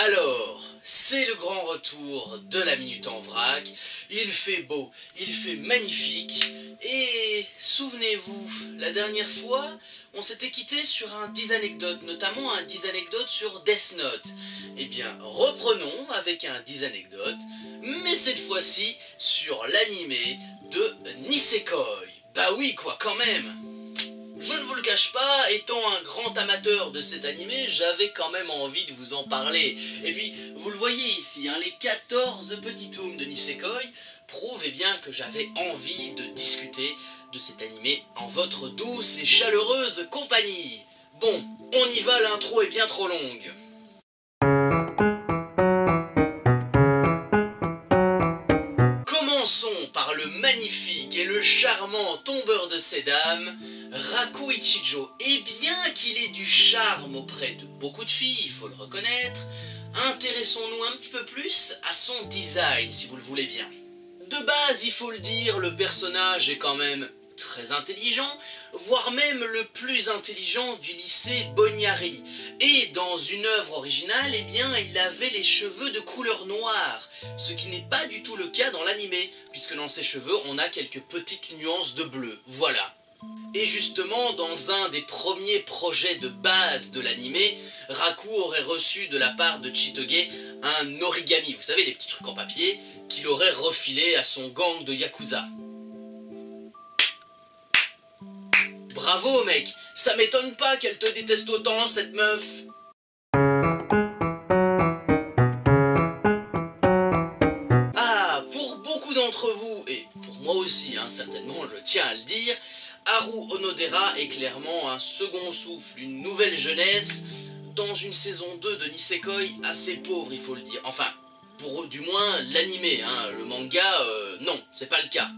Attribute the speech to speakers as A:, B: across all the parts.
A: Alors, c'est le grand retour de la Minute en Vrac. Il fait beau, il fait magnifique. Et souvenez-vous, la dernière fois, on s'était quitté sur un 10 anecdotes, notamment un 10 anecdotes sur Death Note. Eh bien, reprenons avec un 10 anecdotes, mais cette fois-ci sur l'animé de Nisekoi. Bah oui, quoi, quand même. Je ne vous le cache pas, étant un grand amateur de cet animé, j'avais quand même envie de vous en parler. Et puis, vous le voyez ici, hein, les 14 petits tomes de Nisekoi prouvent eh bien, que j'avais envie de discuter de cet animé en votre douce et chaleureuse compagnie. Bon, on y va, l'intro est bien trop longue. Commençons par le magnifique et le charmant tombeur de ces dames, Raku Ichijo. Et bien qu'il ait du charme auprès de beaucoup de filles, il faut le reconnaître, intéressons-nous un petit peu plus à son design, si vous le voulez bien. De base, il faut le dire, le personnage est quand même très intelligent, voire même le plus intelligent du lycée Bonyari. Et dans une œuvre originale, eh bien, il avait les cheveux de couleur noire, ce qui n'est pas du tout le cas dans l'animé, puisque dans ses cheveux, on a quelques petites nuances de bleu, voilà. Et justement, dans un des premiers projets de base de l'animé, Raku aurait reçu de la part de Chitoge un origami, vous savez, des petits trucs en papier, qu'il aurait refilé à son gang de Yakuza. Bravo mec, ça m'étonne pas qu'elle te déteste autant cette meuf. Ah, pour beaucoup d'entre vous, et pour moi aussi, hein, certainement, je tiens à le dire, Haru Onodera est clairement un second souffle, une nouvelle jeunesse, dans une saison 2 de Nisekoi assez pauvre, il faut le dire. Enfin, pour du moins l'animé, hein, le manga, non, c'est pas le cas.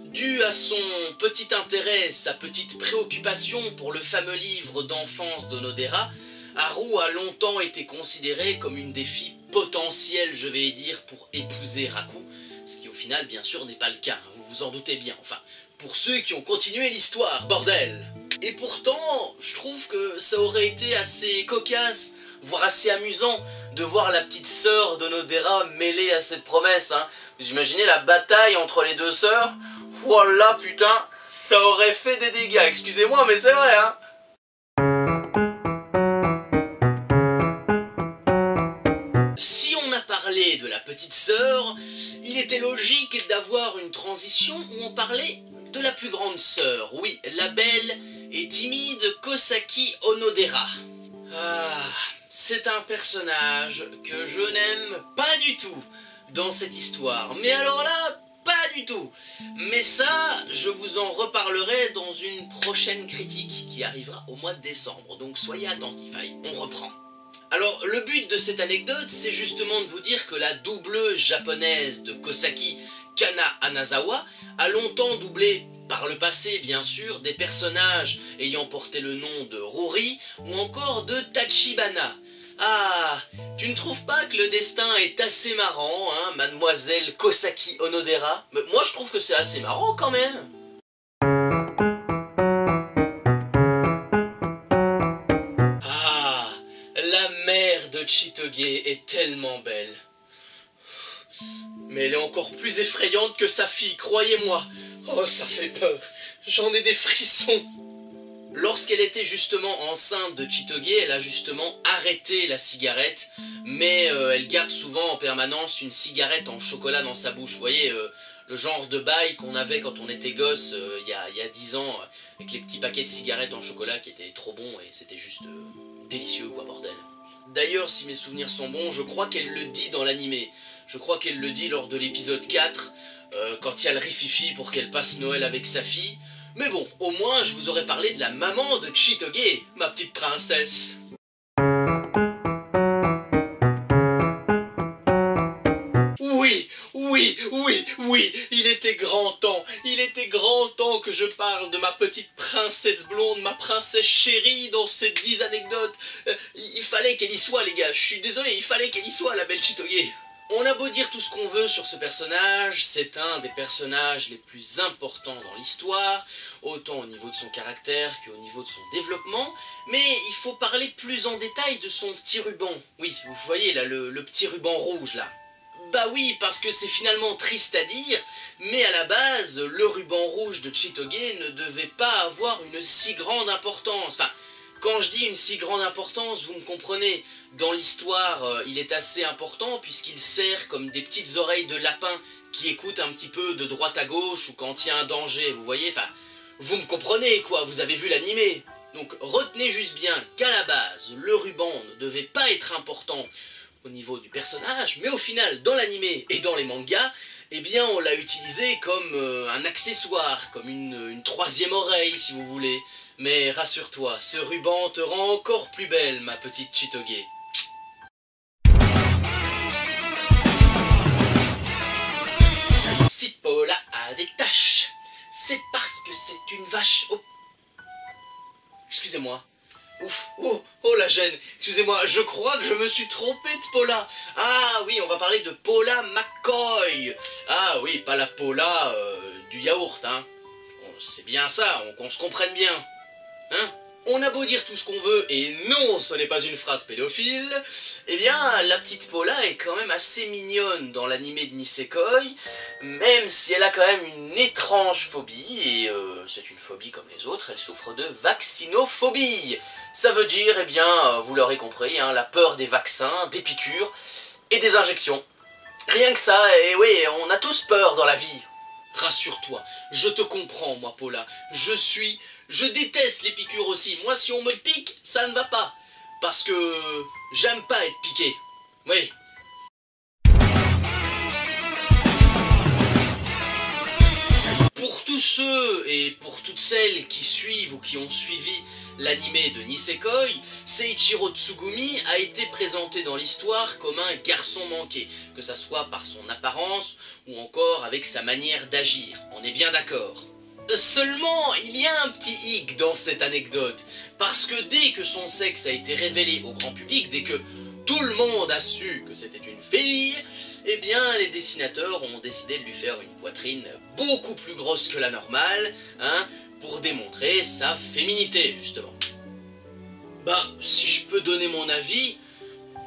A: Dû à son petit intérêt, sa petite préoccupation pour le fameux livre d'enfance d'Onodera, Haru a longtemps été considérée comme une des filles potentielles, je vais dire, pour épouser Raku, ce qui au final, bien sûr, n'est pas le cas, hein, vous vous en doutez bien, enfin, pour ceux qui ont continué l'histoire, bordel. Et pourtant, je trouve que ça aurait été assez cocasse, voire assez amusant, de voir la petite sœur d'Onodera mêlée à cette promesse, hein. Vous imaginez la bataille entre les deux sœurs? Voilà, putain, ça aurait fait des dégâts, excusez-moi, mais c'est vrai, hein. Si on a parlé de la petite sœur, il était logique d'avoir une transition où on parlait de la plus grande sœur, oui, la belle et timide Kosaki Onodera. Ah, c'est un personnage que je n'aime pas du tout dans cette histoire, mais alors là, pas du tout. Mais ça, je vous en reparlerai dans une prochaine critique qui arrivera au mois de décembre, donc soyez attentifs, allez, on reprend. Alors, le but de cette anecdote, c'est justement de vous dire que la doubleuse japonaise de Kosaki, Kana Anazawa, a longtemps doublé, par le passé bien sûr, des personnages ayant porté le nom de Ruri ou encore de Tachibana. Ah, tu ne trouves pas que le destin est assez marrant, hein, mademoiselle Kosaki Onodera? Mais moi je trouve que c'est assez marrant quand même. Ah, la mère de Chitoge est tellement belle. Mais elle est encore plus effrayante que sa fille, croyez-moi. Oh, ça fait peur, j'en ai des frissons. Lorsqu'elle était justement enceinte de Chitoge, elle a justement arrêté la cigarette, mais elle garde souvent en permanence une cigarette en chocolat dans sa bouche. Vous voyez, le genre de bail qu'on avait quand on était gosse il y a 10 ans, avec les petits paquets de cigarettes en chocolat qui étaient trop bons et c'était juste délicieux quoi, bordel. D'ailleurs, si mes souvenirs sont bons, je crois qu'elle le dit dans l'animé. Je crois qu'elle le dit lors de l'épisode 4, quand il y a le rififi pour qu'elle passe Noël avec sa fille. Mais bon, au moins je vous aurais parlé de la maman de Chitoge, ma petite princesse. Oui, il était grand temps que je parle de ma petite princesse blonde, ma princesse chérie dans ces 10 anecdotes. Il fallait qu'elle y soit les gars, je suis désolé, il fallait qu'elle y soit la belle Chitoge. On a beau dire tout ce qu'on veut sur ce personnage, c'est un des personnages les plus importants dans l'histoire, autant au niveau de son caractère qu'au niveau de son développement, mais il faut parler plus en détail de son petit ruban. Oui, vous voyez là, le petit ruban rouge là. Bah oui, parce que c'est finalement triste à dire, mais à la base, le ruban rouge de Chitoge ne devait pas avoir une si grande importance. Enfin, quand je dis une si grande importance, vous me comprenez, dans l'histoire, il est assez important puisqu'il sert comme des petites oreilles de lapin qui écoutent un petit peu de droite à gauche ou quand il y a un danger, vous voyez, enfin, vous me comprenez quoi, vous avez vu l'animé. Donc retenez juste bien qu'à la base, le ruban ne devait pas être important au niveau du personnage, mais au final, dans l'animé et dans les mangas, eh bien on l'a utilisé comme un accessoire, comme une troisième oreille si vous voulez. Mais rassure-toi, ce ruban te rend encore plus belle, ma petite Chitoge. Si Paula a des taches, c'est parce que c'est une vache. Oh. Excusez-moi. Ouf, oh la gêne, excusez-moi, je crois que je me suis trompé de Paula. Ah oui, on va parler de Paula McCoy. Ah oui, pas la Paula du yaourt, hein. C'est bien ça, qu'on se comprenne bien. Hein? On a beau dire tout ce qu'on veut, et non, ce n'est pas une phrase pédophile, eh bien, la petite Paula est quand même assez mignonne dans l'animé de Nisekoi, même si elle a quand même une étrange phobie, et c'est une phobie comme les autres, elle souffre de vaccinophobie. Ça veut dire, eh bien, vous l'aurez compris, hein, la peur des vaccins, des piqûres et des injections. Rien que ça, et oui, on a tous peur dans la vie. Rassure-toi, je te comprends, moi, Paula. Je déteste les piqûres aussi. Moi, si on me pique, ça ne va pas. Parce que j'aime pas être piqué. Oui. Pour tous ceux et pour toutes celles qui suivent ou qui ont suivi l'animé de Nisekoi, Seiichiro Tsugumi a été présenté dans l'histoire comme un garçon manqué, que ça soit par son apparence ou encore avec sa manière d'agir. On est bien d'accord. Seulement, il y a un petit hic dans cette anecdote, parce que dès que son sexe a été révélé au grand public, dès que tout le monde a su que c'était une fille, eh bien les dessinateurs ont décidé de lui faire une poitrine beaucoup plus grosse que la normale, hein, pour démontrer sa féminité, justement. Bah, si je peux donner mon avis,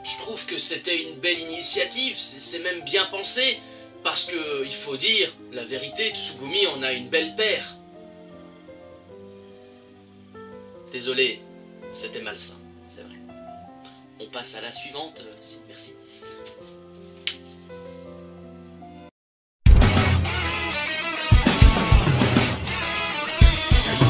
A: je trouve que c'était une belle initiative, c'est même bien pensé, parce que, il faut dire, la vérité, Tsugumi en a une belle paire. Désolé, c'était malsain, c'est vrai. On passe à la suivante, merci.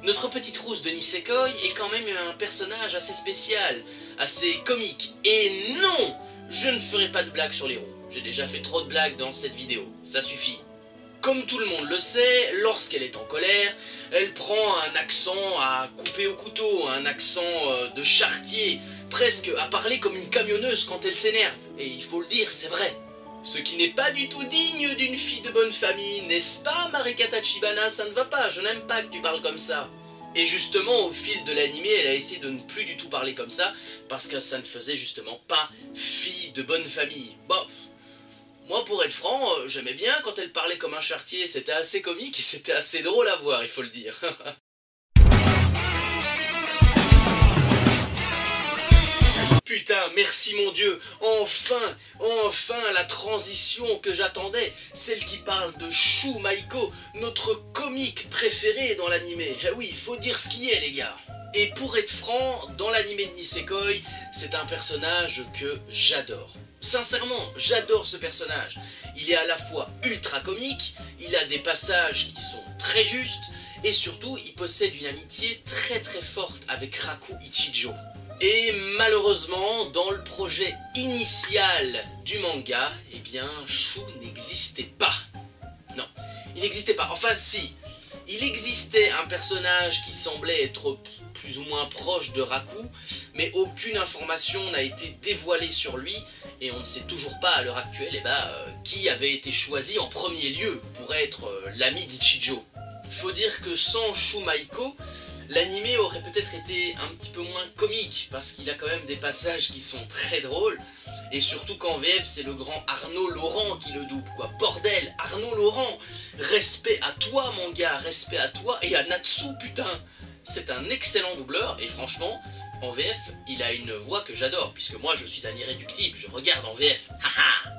A: Notre petite rousse de Nisekoi est quand même un personnage assez spécial, assez comique. Et non, je ne ferai pas de blagues sur les roues. J'ai déjà fait trop de blagues dans cette vidéo, ça suffit. Comme tout le monde le sait, lorsqu'elle est en colère, elle prend un accent à couper au couteau, un accent de charretier, presque à parler comme une camionneuse quand elle s'énerve. Et il faut le dire, c'est vrai. Ce qui n'est pas du tout digne d'une fille de bonne famille, n'est-ce pas, Marika Tachibana? Ça ne va pas, je n'aime pas que tu parles comme ça. Et justement, au fil de l'animé, elle a essayé de ne plus du tout parler comme ça, parce que ça ne faisait justement pas fille de bonne famille. Bon, moi pour être franc, j'aimais bien quand elle parlait comme un charretier, c'était assez comique et c'était assez drôle à voir, il faut le dire. Putain, merci mon Dieu, enfin la transition que j'attendais, celle qui parle de Shu Maiko, notre comique préféré dans l'animé. Eh oui, il faut dire ce qui est les gars. Et pour être franc, dans l'animé de Nisekoi, c'est un personnage que j'adore. Sincèrement, j'adore ce personnage. Il est à la fois ultra comique, il a des passages qui sont très justes, et surtout, il possède une amitié très très forte avec Raku Ichijo. Et malheureusement, dans le projet initial du manga, eh bien, Shu n'existait pas. Non, il n'existait pas. Enfin, si. Il existait un personnage qui semblait être plus ou moins proche de Raku, mais aucune information n'a été dévoilée sur lui, et on ne sait toujours pas à l'heure actuelle qui avait été choisi en premier lieu pour être l'ami d'Ichijo. Faut dire que sans Shu Maiko, l'animé aurait peut-être été un petit peu moins comique, parce qu'il a quand même des passages qui sont très drôles, et surtout qu'en VF, c'est le grand Arnaud Laurent qui le double, quoi. Bordel, Arnaud Laurent, respect à toi, mon gars, respect à toi, et à Natsu, putain. C'est un excellent doubleur, et franchement, en VF, il a une voix que j'adore, puisque moi je suis un irréductible, je regarde en VF. Haha.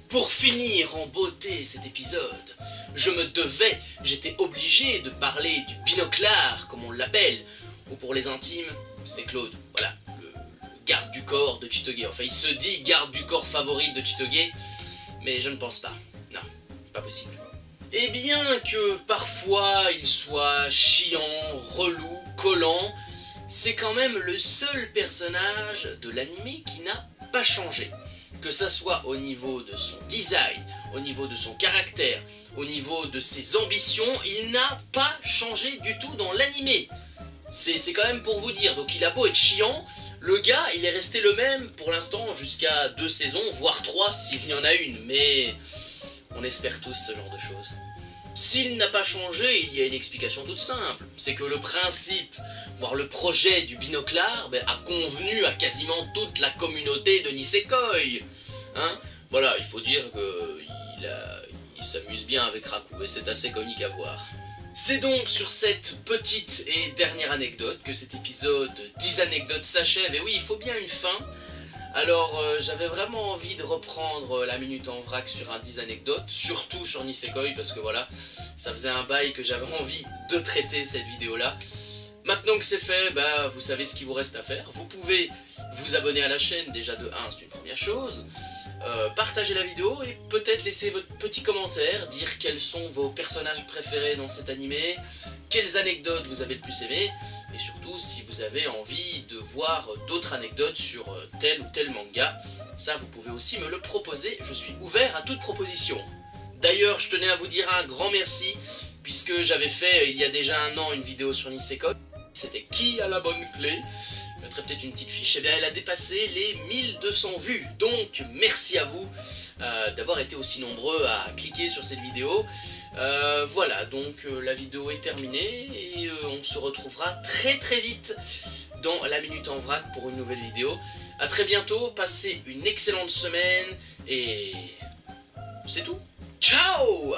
A: Pour finir en beauté cet épisode, j'étais obligé de parler du binoclard, comme on l'appelle, ou pour les intimes, c'est Claude, voilà, le garde du corps de Chitoge. Enfin, il se dit garde du corps favori de Chitoge, mais je ne pense pas. Non, pas possible. Et bien que parfois il soit chiant, relou, collant, c'est quand même le seul personnage de l'anime qui n'a pas changé. Que ça soit au niveau de son design, au niveau de son caractère, au niveau de ses ambitions, il n'a pas changé du tout dans l'anime. C'est quand même pour vous dire, donc il a beau être chiant, le gars il est resté le même pour l'instant jusqu'à 2 saisons, voire 3 s'il y en a une, mais on espère tous ce genre de choses. S'il n'a pas changé, il y a une explication toute simple, c'est que le principe, voire le projet du binoclard, a convenu à quasiment toute la communauté de Nisekoi. Hein, voilà, il faut dire qu'il s'amuse bien avec Raku, et c'est assez comique à voir. C'est donc sur cette petite et dernière anecdote que cet épisode 10 anecdotes s'achève, et oui, il faut bien une fin. Alors, j'avais vraiment envie de reprendre la minute en vrac sur un 10 anecdotes, surtout sur Nisekoi, parce que voilà, ça faisait un bail que j'avais envie de traiter cette vidéo-là. Maintenant que c'est fait, vous savez ce qu'il vous reste à faire. Vous pouvez vous abonner à la chaîne, déjà de 1, c'est une première chose. Partager la vidéo et peut-être laisser votre petit commentaire, dire quels sont vos personnages préférés dans cet animé, quelles anecdotes vous avez le plus aimé, et surtout si vous avez envie de voir d'autres anecdotes sur tel ou tel manga, ça vous pouvez aussi me le proposer, je suis ouvert à toute proposition. D'ailleurs, je tenais à vous dire un grand merci, puisque j'avais fait il y a déjà 1 an une vidéo sur Nisekoi, c'était qui a la bonne clé. Je mettrai peut-être une petite fiche. Eh bien, elle a dépassé les 1200 vues. Donc, merci à vous d'avoir été aussi nombreux à cliquer sur cette vidéo. Voilà, donc la vidéo est terminée et on se retrouvera très très vite dans la minute en vrac pour une nouvelle vidéo. A très bientôt, passez une excellente semaine et c'est tout. Ciao!